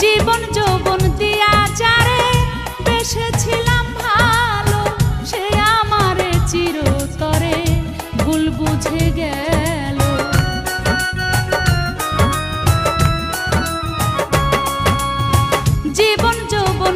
জীবন যৌবন দিয়া যারে বেসেছিলাম ভালো, সে আমারে চিরতরে ভুল বুঝে গেল। জীবন যৌবন